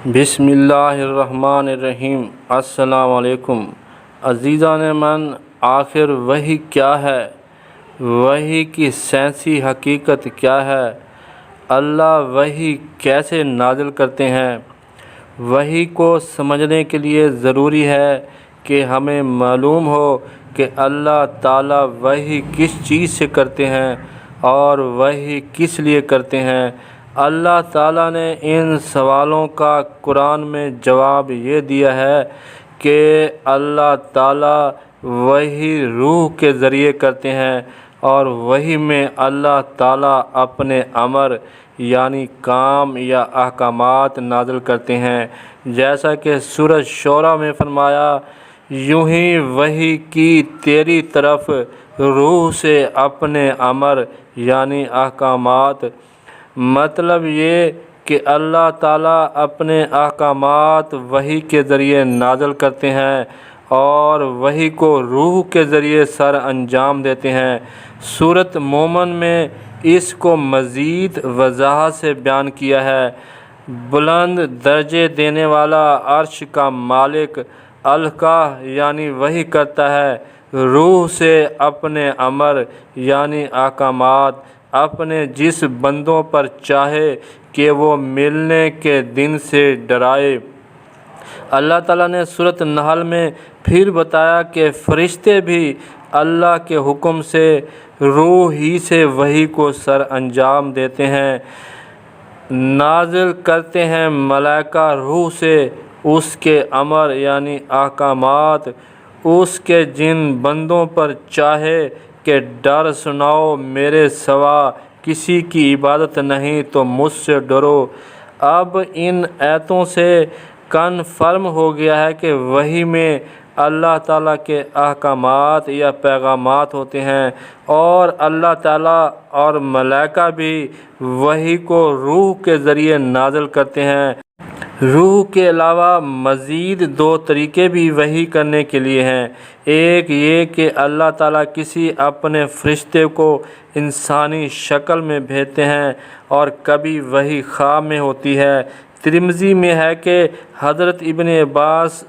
بسم اللہ الرحمن الرحیم۔ السلام علیکم عزیزان من، آخر وحی کیا ہے؟ وحی کی سائنسی حقیقت کیا ہے؟ اللہ وحی کیسے نازل کرتے ہیں؟ وحی کو سمجھنے کے لیے ضروری ہے کہ ہمیں معلوم ہو کہ اللہ تعالیٰ وحی کس چیز سے کرتے ہیں اور وحی کس لیے کرتے ہیں۔ اللہ تعالیٰ نے ان سوالوں کا قرآن میں جواب یہ دیا ہے کہ اللہ تعالیٰ وحی روح کے ذریعے کرتے ہیں، اور وحی میں اللہ تعالیٰ اپنے امر یعنی کام یا احکامات نازل کرتے ہیں، جیسا کہ سورۃ شعراء میں فرمایا، یوں ہی وحی کی تیری طرف روح سے اپنے امر یعنی احکامات۔ مطلب یہ کہ اللہ تعالیٰ اپنے احکامات وحی کے ذریعے نازل کرتے ہیں اور وحی کو روح کے ذریعے سر انجام دیتے ہیں۔ سورۃ مومن میں اس کو مزید وضاحت سے بیان کیا ہے۔ بلند درجے دینے والا عرش کا مالک القاء یعنی وحی کرتا ہے، روح سے اپنے امر یعنی احکامات اپنے جس بندوں پر چاہے کہ وہ ملنے کے دن سے ڈرائے۔ اللہ تعالیٰ نے سورۃ نحل میں پھر بتایا کہ فرشتے بھی اللہ کے حکم سے روح ہی سے وحی کو سر انجام دیتے ہیں، نازل کرتے ہیں۔ ملائکہ روح سے اس کے امر یعنی احکامات اس کے جن بندوں پر چاہے کہ ڈر سناؤ، میرے سوا کسی کی عبادت نہیں تو مجھ سے ڈرو۔ اب ان آیتوں سے کنفرم ہو گیا ہے کہ وحی میں اللہ تعالیٰ کے احکامات یا پیغامات ہوتے ہیں، اور اللہ تعالیٰ اور ملائکہ بھی وحی کو روح کے ذریعے نازل کرتے ہیں۔ روح کے علاوہ مزید دو طریقے بھی وحی کرنے کے لیے ہیں۔ ایک یہ کہ اللہ تعالیٰ کسی اپنے فرشتے کو انسانی شکل میں بھیجتے ہیں، اور کبھی وحی خواب میں ہوتی ہے۔ ترمذی میں ہے کہ حضرت ابن عباس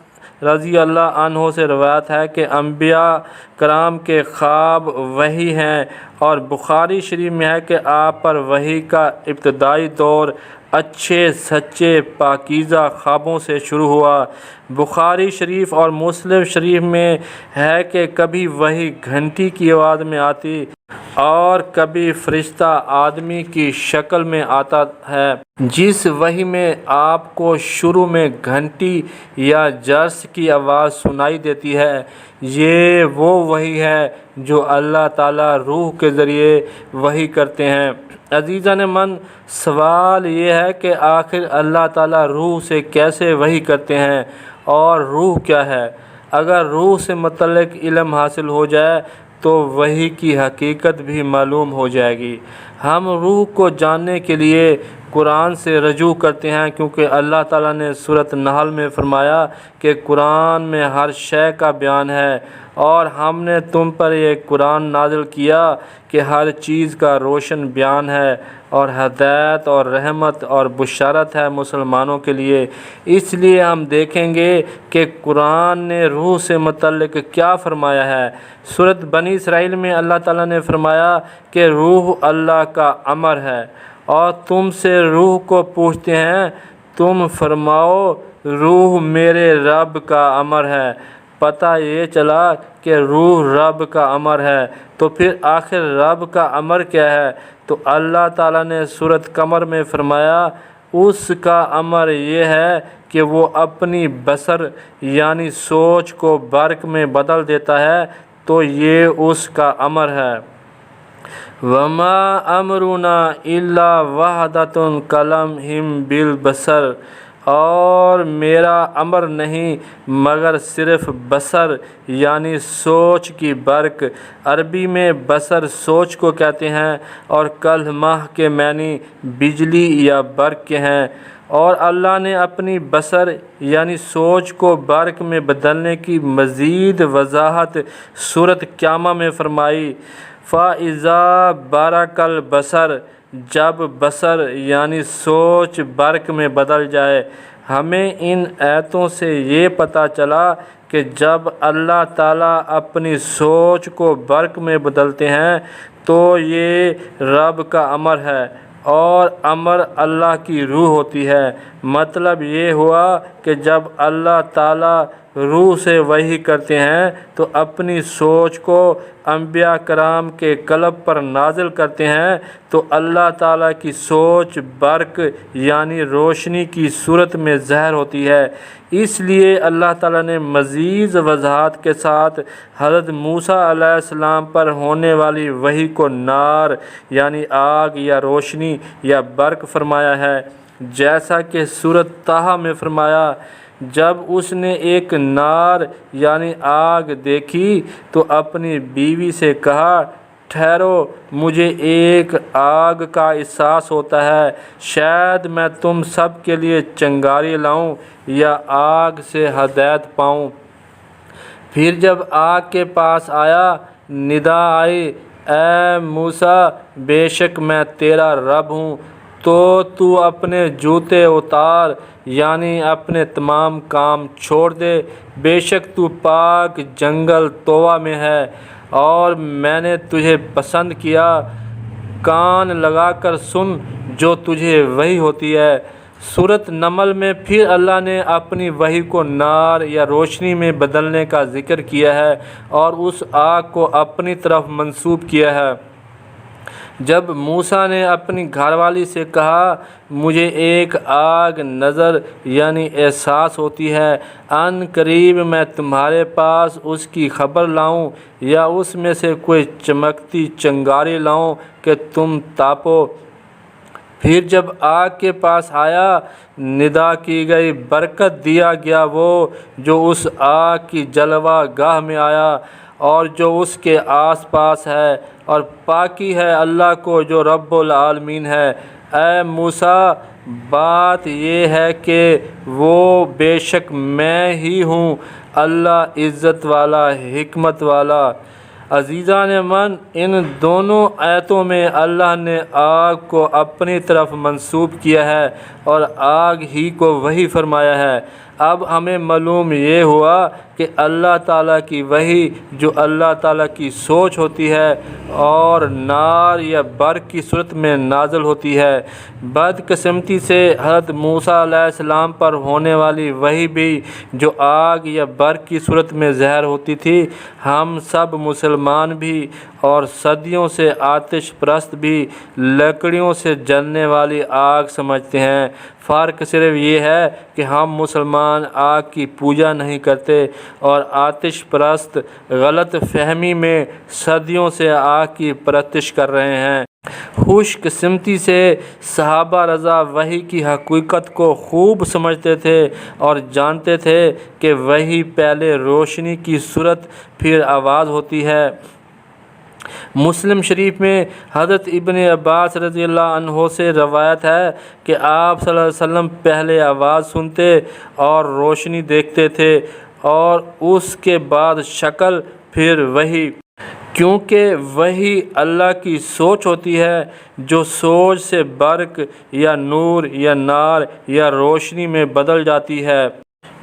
رضی اللہ عنہ سے روایت ہے کہ انبیاء کرام کے خواب وحی ہیں، اور بخاری شریف میں ہے کہ آپ پر وحی کا ابتدائی دور اچھے سچے پاکیزہ خوابوں سے شروع ہوا۔ بخاری شریف اور مسلم شریف میں ہے کہ کبھی وحی گھنٹی کی آواز میں آتی اور کبھی فرشتہ آدمی کی شکل میں آتا ہے۔ جس وحی میں آپ کو شروع میں گھنٹی یا جرس کی آواز سنائی دیتی ہے، یہ وہ وحی ہے جو اللہ تعالیٰ روح کے ذریعے وحی کرتے ہیں۔ عزیزان من، سوال یہ ہے کہ آخر اللہ تعالیٰ روح سے کیسے وحی کرتے ہیں، اور روح کیا ہے؟ اگر روح سے متعلق علم حاصل ہو جائے تو وحی کی حقیقت بھی معلوم ہو جائے گی۔ ہم روح کو جاننے کے لیے قرآن سے رجوع کرتے ہیں، کیونکہ اللہ تعالیٰ نے سورۃ نحل میں فرمایا کہ قرآن میں ہر شے کا بیان ہے، اور ہم نے تم پر یہ قرآن نازل کیا کہ ہر چیز کا روشن بیان ہے، اور ہدایت اور رحمت اور بشارت ہے مسلمانوں کے لیے۔ اس لیے ہم دیکھیں گے کہ قرآن نے روح سے متعلق کیا فرمایا ہے۔ سورۃ بنی اسرائیل میں اللہ تعالیٰ نے فرمایا کہ روح اللہ کا امر ہے، اور تم سے روح کو پوچھتے ہیں، تم فرماؤ روح میرے رب کا امر ہے۔ پتہ یہ چلا کہ روح رب کا امر ہے، تو پھر آخر رب کا امر کیا ہے؟ تو اللہ تعالیٰ نے سورۃ قمر میں فرمایا، اس کا امر یہ ہے کہ وہ اپنی بصر یعنی سوچ کو برق میں بدل دیتا ہے، تو یہ اس کا امر ہے۔ وَمَا أَمْرُنَا إِلَّا وَحْدَةٌ كَلَمْحٍ بِالْبَصَرِ، اور میرا امر نہیں مگر صرف بصر یعنی سوچ کی برق۔ عربی میں بصر سوچ کو کہتے ہیں، اور کلمہ کے معنی بجلی یا برق کے ہیں، اور اللہ نے اپنی بصر یعنی سوچ کو برق میں بدلنے کی مزید وضاحت سورۃ قیامہ میں فرمائی۔ فَإِذَا بَرَقَ الْبَصَرُ، جب بصر یعنی سوچ برق میں بدل جائے۔ ہمیں ان آیتوں سے یہ پتہ چلا کہ جب اللہ تعالیٰ اپنی سوچ کو برق میں بدلتے ہیں تو یہ رب کا امر ہے اور امر اللہ کی روح ہوتی ہے۔ مطلب یہ ہوا کہ جب اللہ تعالیٰ روح سے وحی کرتے ہیں تو اپنی سوچ کو انبیاء کرام کے قلب پر نازل کرتے ہیں تو اللہ تعالیٰ کی سوچ برق یعنی روشنی کی صورت میں ظاہر ہوتی ہے۔ اس لیے اللہ تعالیٰ نے مزید وضاحت کے ساتھ حضرت موسیٰ علیہ السلام پر ہونے والی وحی کو نار یعنی آگ یا روشنی یا برق فرمایا ہے، جیسا کہ سورۃ طٰہٰ میں فرمایا، جب اس نے ایک نار یعنی آگ دیکھی تو اپنی بیوی سے کہا، ٹھہرو، مجھے ایک آگ کا احساس ہوتا ہے، شاید میں تم سب کے لیے چنگاری لاؤں یا آگ سے ہدایت پاؤں۔ پھر جب آگ کے پاس آیا، ندا آئی، اے موسیٰ، بے شک میں تیرا رب ہوں، تو اپنے جوتے اتار یعنی اپنے تمام کام چھوڑ دے، بے شک تو پاک جنگل طویٰ میں ہے اور میں نے تجھے پسند کیا، کان لگا کر سن جو تجھے وحی ہوتی ہے۔ سورۃ نمل میں پھر اللہ نے اپنی وحی کو نار یا روشنی میں بدلنے کا ذکر کیا ہے اور اس آگ کو اپنی طرف منسوب کیا ہے۔ جب موسیٰ نے اپنی گھر والی سے کہا، مجھے ایک آگ نظر یعنی احساس ہوتی ہے، ان قریب میں تمہارے پاس اس کی خبر لاؤں یا اس میں سے کوئی چمکتی چنگاری لاؤں کہ تم تاپو۔ پھر جب آگ کے پاس آیا، ندا کی گئی، برکت دیا گیا وہ جو اس آگ کی جلوہ گاہ میں آیا اور جو اس کے آس پاس ہے، اور پاکی ہے اللہ کو جو رب العالمین ہے۔ اے موسیٰ، بات یہ ہے کہ وہ بے شک میں ہی ہوں، اللہ عزت والا حکمت والا۔ عزیزان من، ان دونوں آیتوں میں اللہ نے آگ کو اپنی طرف منسوب کیا ہے اور آگ ہی کو وحی فرمایا ہے۔ اب ہمیں معلوم یہ ہوا کہ اللہ تعالیٰ کی وحی جو اللہ تعالیٰ کی سوچ ہوتی ہے اور نار یا برق کی صورت میں نازل ہوتی ہے۔ بدقسمتی سے حضرت موسیٰ علیہ السلام پر ہونے والی وحی بھی جو آگ یا برق کی صورت میں ظاہر ہوتی تھی، ہم سب مسلمان بھی اور صدیوں سے آتش پرست بھی لکڑیوں سے جلنے والی آگ سمجھتے ہیں۔ فرق صرف یہ ہے کہ ہم مسلمان آگ کی پوجا نہیں کرتے اور آتش پرست غلط فہمی میں صدیوں سے آگ کی پرستش کر رہے ہیں۔ خوش قسمتی سے صحابہ رضا وحی کی حقیقت کو خوب سمجھتے تھے اور جانتے تھے کہ وحی پہلے روشنی کی صورت پھر آواز ہوتی ہے۔ مسلم شریف میں حضرت ابن عباس رضی اللہ عنہ سے روایت ہے کہ آپ صلی اللہ علیہ وسلم پہلے آواز سنتے اور روشنی دیکھتے تھے اور اس کے بعد شکل پھر وحی، کیونکہ وحی اللہ کی سوچ ہوتی ہے جو سوچ سے برق یا نور یا نار یا روشنی میں بدل جاتی ہے۔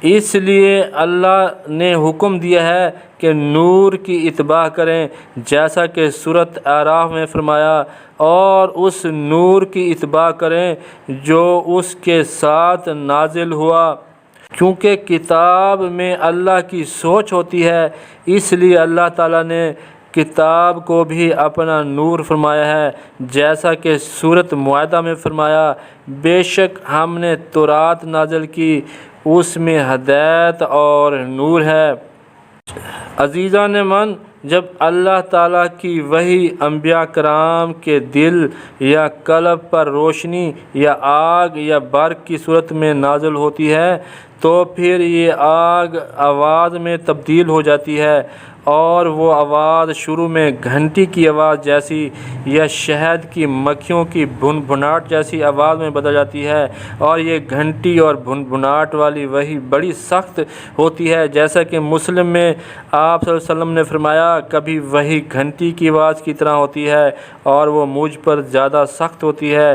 اس لیے اللہ نے حکم دیا ہے کہ نور کی اتباع کریں، جیسا کہ سورۃ اعراف میں فرمایا، اور اس نور کی اتباع کریں جو اس کے ساتھ نازل ہوا، کیونکہ کتاب میں اللہ کی سوچ ہوتی ہے۔ اس لیے اللہ تعالیٰ نے کتاب کو بھی اپنا نور فرمایا ہے، جیسا کہ سورۃ مائدہ میں فرمایا، بے شک ہم نے تورات نازل کی، اس میں ہدایت اور نور ہے۔ عزیزان من، جب اللہ تعالیٰ کی وحی انبیاء کرام کے دل یا قلب پر روشنی یا آگ یا برق کی صورت میں نازل ہوتی ہے تو پھر یہ آگ آواز میں تبدیل ہو جاتی ہے اور وہ آواز شروع میں گھنٹی کی آواز جیسی یا شہد کی مکھیوں کی بھنبھناہٹ جیسی آواز میں بدل جاتی ہے، اور یہ گھنٹی اور بھنبھناہٹ والی وحی بڑی سخت ہوتی ہے، جیسا کہ مسلم میں آپ صلی اللہ علیہ وسلم نے فرمایا، کبھی وحی گھنٹی کی آواز کی طرح ہوتی ہے اور وہ مجھ پر زیادہ سخت ہوتی ہے،